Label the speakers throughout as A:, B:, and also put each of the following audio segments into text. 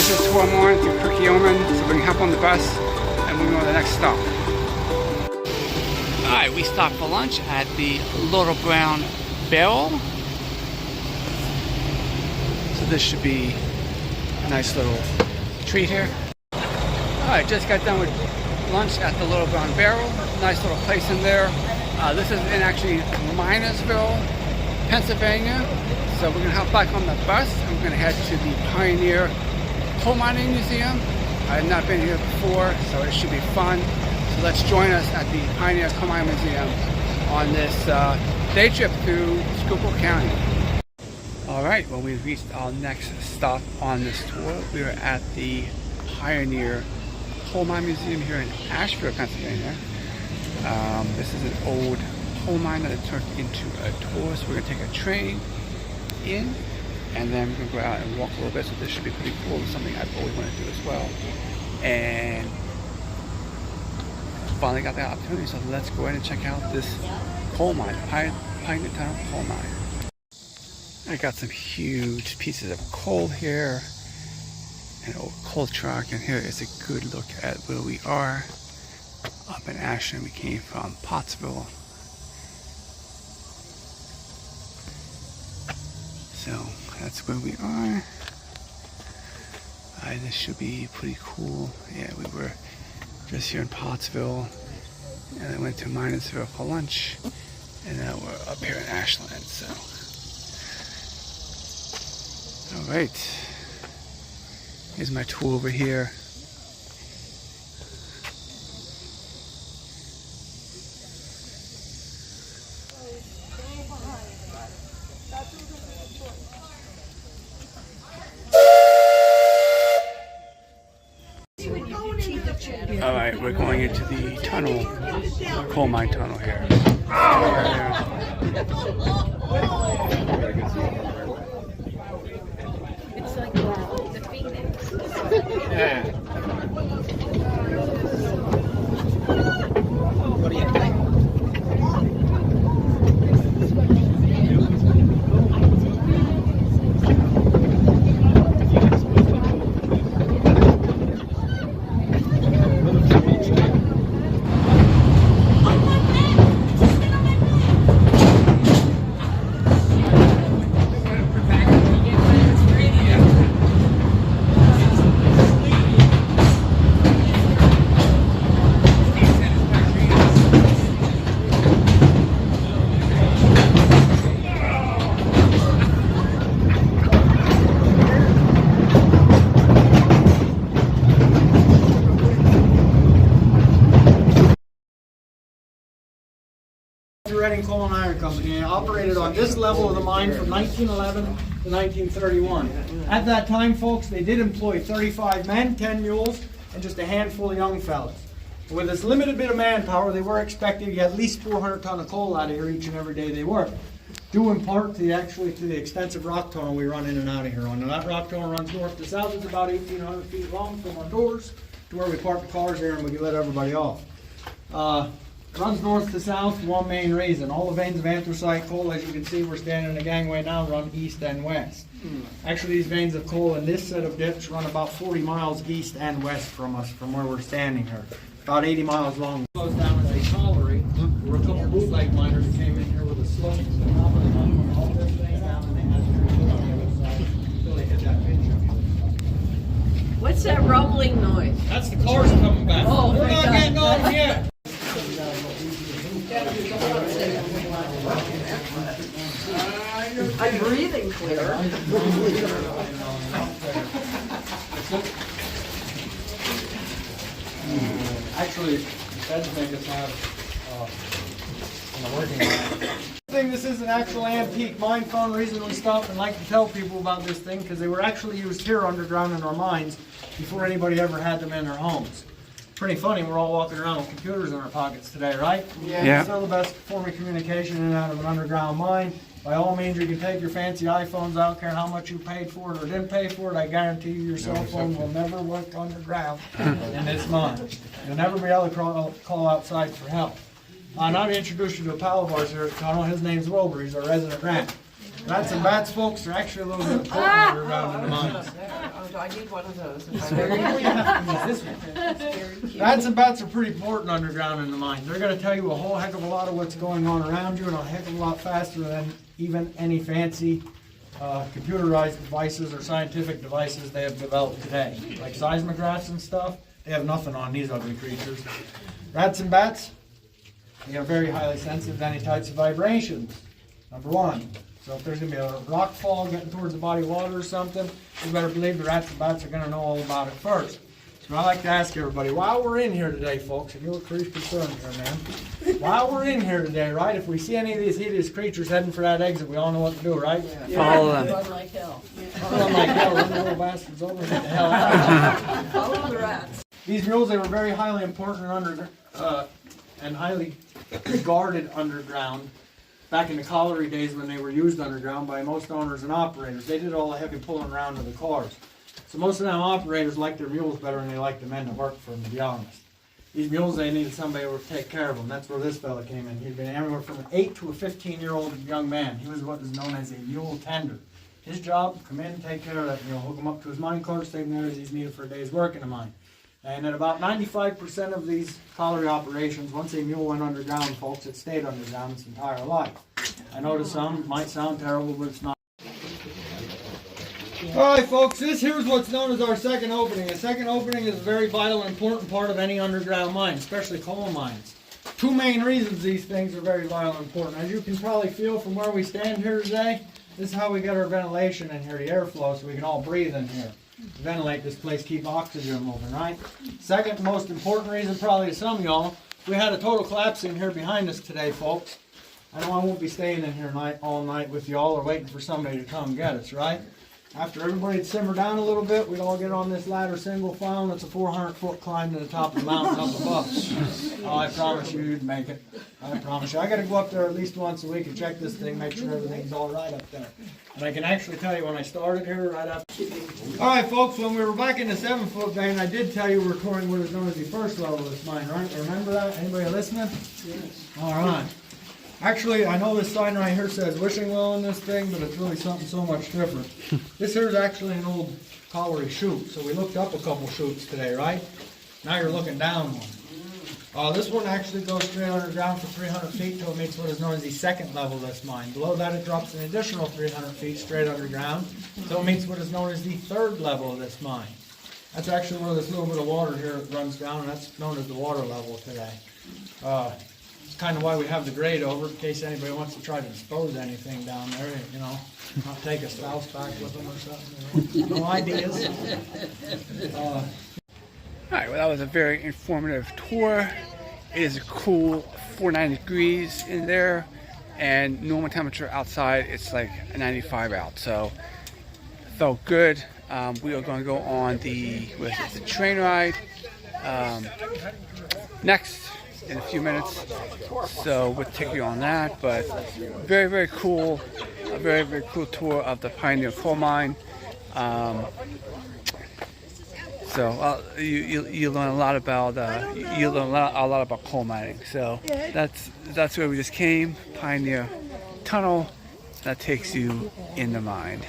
A: this tour morning to Kirkyoman so we can hop on the bus and move on to the next stop. Alright, we stopped for lunch at the Little Brown Barrel. So this should be a nice little treat here. Alright, just got done with lunch at the Little Brown Barrel. Nice little place in there. This is in actually Minersville, Pennsylvania. So we're going to hop back on the bus and we're going to head to the Pioneer Coal Mining Museum. I have not been here before, so it should be fun. So let's join us at the Pioneer Coal Mining Museum on this day trip through Schuylkill County. Alright, well, we've reached our next stop on this tour. We are at the Pioneer Coal Mine Museum here in Asheville, Pennsylvania. This is an old coal mine that turned into a tour, so we're going to take a train in and then we're going to go out and walk a little bit. So this should be pretty cool. It's something I've always wanted to do as well, and finally got the opportunity. So let's go ahead and check out this coal mine, Pioneer Tunnel Coal Mine. I got some huge pieces of coal here, an old coal truck, and here is a good look at where we are up in Ashland. We came from Pottsville. So that's where we are. This should be pretty cool. Yeah, we were just here in Pottsville and then went to Minersville for lunch, and now we're up here in Ashland. So, all right, here's my tour over here. Alright, we're going into the tunnel, coal mine tunnel here.
B: It's like the Phoenix.
A: Yeah.
B: What do you think?
C: Coal and Iron Company, and operated on this level of the mine from 1911 to 1931. At that time, folks, they did employ 35 men, 10 mules, and just a handful of young fellas. With this limited bit of manpower, they were expected to get at least 400 ton of coal out of here each and every day they worked. Due in part to the extensive rock tunnel we run in and out of here on. Now that rock tunnel runs north to south. It's about 1,800 feet long from our doors to where we park the cars here and we can let everybody off. Runs north to south, one main reason. All the veins of anthracite coal, as you can see, we're standing in the gangway now, run east and west. Actually, these veins of coal in this set of dips run about 40 miles east and west from us, from where we're standing here. About 80 miles long. It goes down as a colliery. There were a couple of bootleg miners who came in here with a slope to the top of the tunnel and all this thing down, and they had to put on the other side until they hit that pinch on the other side.
B: What's that rumbling noise?
C: That's the cars coming back.
B: Oh,
C: we're not getting on yet.
B: I'm breathing clear.
C: Actually, that's make us have working thing. This is an actual antique mine phone. The reason we stop and like to tell people about this thing because they were actually used here underground in our mines before anybody ever had them in their homes. Pretty funny, we're all walking around with computers in our pockets today, right?
A: Yeah.
C: Still the best form of communication in and out of an underground mine. By all means, you can take your fancy iPhones out, don't care how much you paid for it or didn't pay for it. I guarantee you your cell phone will never work underground in this mine. You'll never be able to call outside for help. Now to introduce you to a pal of ours here at the tunnel. His name's Wilbur. He's our resident rat. Rats and bats, folks, are actually a little bit important when you're around in the mines.
B: Oh, I need one of those.
C: Rats and bats are pretty important underground in the mine. They're going to tell you a whole heck of a lot of what's going on around you, and a heck of a lot faster than even any fancy computerized devices or scientific devices they have developed today. Like seismographs and stuff, they have nothing on these ugly creatures. Rats and bats, they are very highly sensitive to any types of vibrations, number one. So if there's going to be a rock fall getting towards the body of water or something, you better believe the rats and bats are going to know all about it first. So I like to ask everybody, while we're in here today, folks, and you look pretty concerned here, man. While we're in here today, right, if we see any of these hideous creatures heading for that exit, we all know what to do, right?
B: Yeah.
A: Follow them.
B: Run like hell.
C: Run like hell, run the little bastards over and get the hell out.
B: Follow the rats.
C: These mules, they were very highly important and highly regarded underground back in the colliery days when they were used underground by most owners and operators. They did all the heavy pulling around of the cars. So most of them operators liked their mules better than they liked the men that worked for them, to be honest. These mules, they needed somebody who would take care of them. That's where this fella came in. He'd been anywhere from an 8 to a 15-year-old young man. He was what is known as a mule tender. His job, come in, take care of that mule, hook him up to his mine cart, save him as he's needed for a day's work in the mine. And at about 95% of these colliery operations, once a mule went underground, folks, it stayed underground its entire life. I know to some, it might sound terrible, but it's not. Alright folks, this here's what's known as our second opening. A second opening is a very vital and important part of any underground mine, especially coal mines. Two main reasons these things are very vital and important. As you can probably feel from where we stand here today, this is how we get our ventilation in here, the airflow, so we can all breathe in here. To ventilate this place, keep oxygen moving, right? Second most important reason probably to some of y'all, we had a total collapse in here behind us today, folks. I know I won't be staying in here all night with y'all or waiting for somebody to come get us, right? After everybody'd simmer down a little bit, we'd all get on this ladder single file, and it's a 400-foot climb to the top of the mountain up above. Oh, I promise you, you'd make it. I promise you. I got to go up there at least once a week and check this thing, make sure everything's all right up there. And I can actually tell you when I started here, right after. All right, folks, when we were back in the 7-foot vein, I did tell you we're touring what is known as the first level of this mine, right? Remember that? Anybody listening? Yes. All right. Actually, I know this sign right here says wishing well in this thing, but it's really something so much different. This here is actually an old colliery chute, so we looked up a couple chutes today, right? Now you're looking down one. This one actually goes straight underground for 300 feet till it meets what is known as the second level of this mine. Below that it drops an additional 300 feet straight underground till it meets what is known as the third level of this mine. That's actually where this little bit of water here runs down, and that's known as the water level today. Kind of why we have the grade over, in case anybody wants to try to dispose anything down there, you know, not take a spouse back with them or something, you know. No ideas.
A: All right, well, that was a very informative tour. It is a cool 49 degrees in there, and normal temperature outside, it's like 95 out, so felt good. We are going to go on the train ride next in a few minutes, so we'll take you on that. But very, very cool, a very, very cool tour of the Pioneer Coal Mine. So you learn a lot about a lot about coal mining. So that's where we just came, Pioneer Tunnel. That takes you in the mine.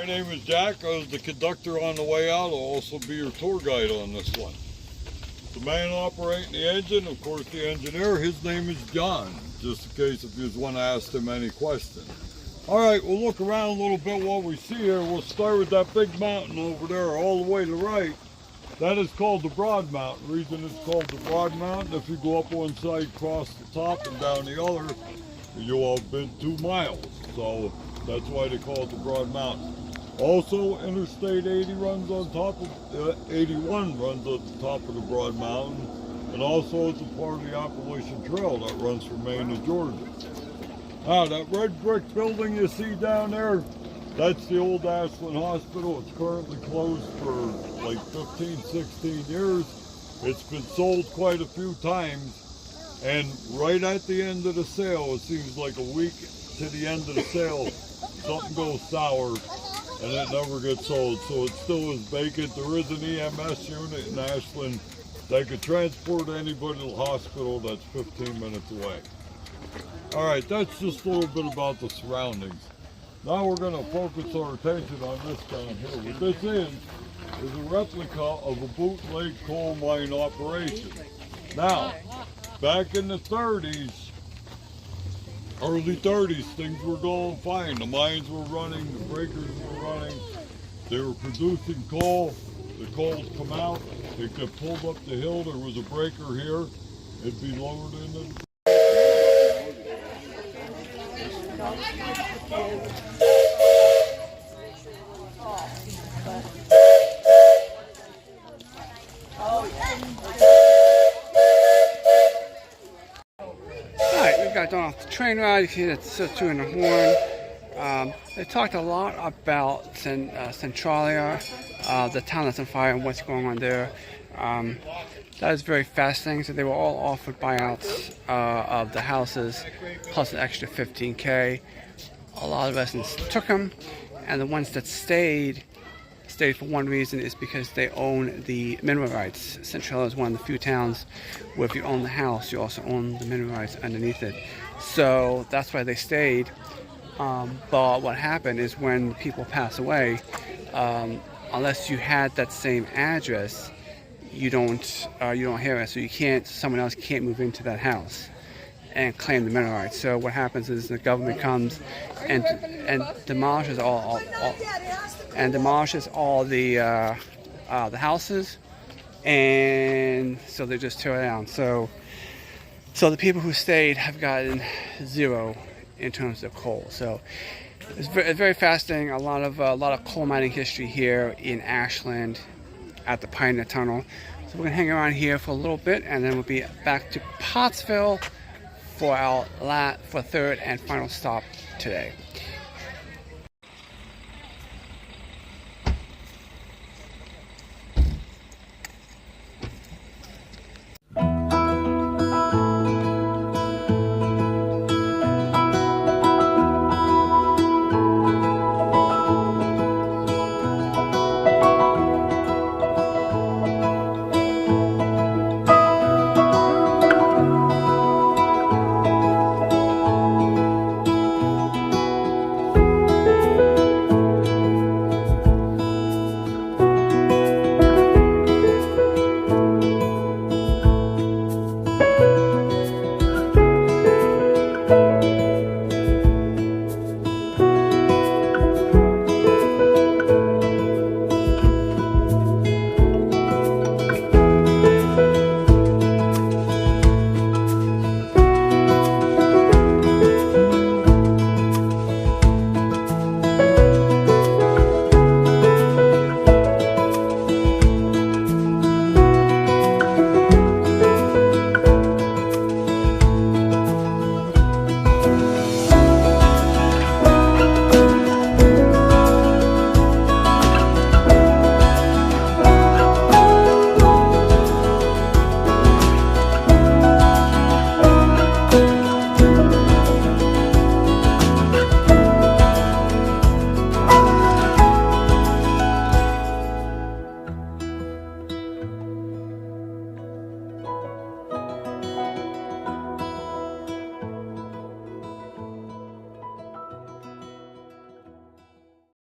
D: My name is Jack. I was the conductor on the way out. I'll also be your tour guide on this one. The man operating the engine, of course the engineer, his name is John, just in case if you just want to ask him any questions. Alright, we'll look around a little bit what we see here. We'll start with that big mountain over there all the way to the right. That is called the Broad Mountain. The reason it's called the Broad Mountain, if you go up one side, cross the top, and down the other, you'll have been 2 miles. So that's why they call it the Broad Mountain. Also, Interstate 80 runs on top of, 81 runs on the top of the Broad Mountain. And also it's a part of the Appalachian Trail that runs from Maine to Georgia. Now, that red brick building you see down there, that's the old Ashland Hospital. It's currently closed for like 15, 16 years. It's been sold quite a few times. And right at the end of the sale, it seems like a week to the end of the sale, something goes sour and it never gets sold. So it still is vacant. There is an EMS unit in Ashland that could transport anybody to the hospital that's 15 minutes away. All right, that's just a little bit about the surroundings. Now we're going to focus our attention on this down here. What this is a replica of a bootleg coal mine operation. Now, back in the 30s, early 30s, things were going fine. The mines were running, the breakers were running. They were producing coal. The coal would come out. It got pulled up the hill. There was a breaker here. It'd be lowered into the
A: Alright, we got done off the train ride. You see that still in the horn. They talked a lot about Centralia, the town that's on fire and what's going on there. That is very fascinating. So they were all offered buyouts of the houses, plus an extra $15K. A lot of residents took them, and the ones that stayed for one reason, is because they own the mineral rights. Centralia is one of the few towns where if you own the house, you also own the mineral rights underneath it. So that's why they stayed. But what happened is when people pass away, unless you had that same address, you don't hear it. So you can't. Someone else can't move into that house and claim the mineral rights. So what happens is the government comes and demolishes all the houses, and so they just tear it down. So the people who stayed have gotten zero in terms of coal. So it's very fascinating. A lot of coal mining history here in Ashland at the Pioneer Tunnel. So we're gonna hang around here for a little bit, and then we'll be back to Pottsville for our third and final stop today.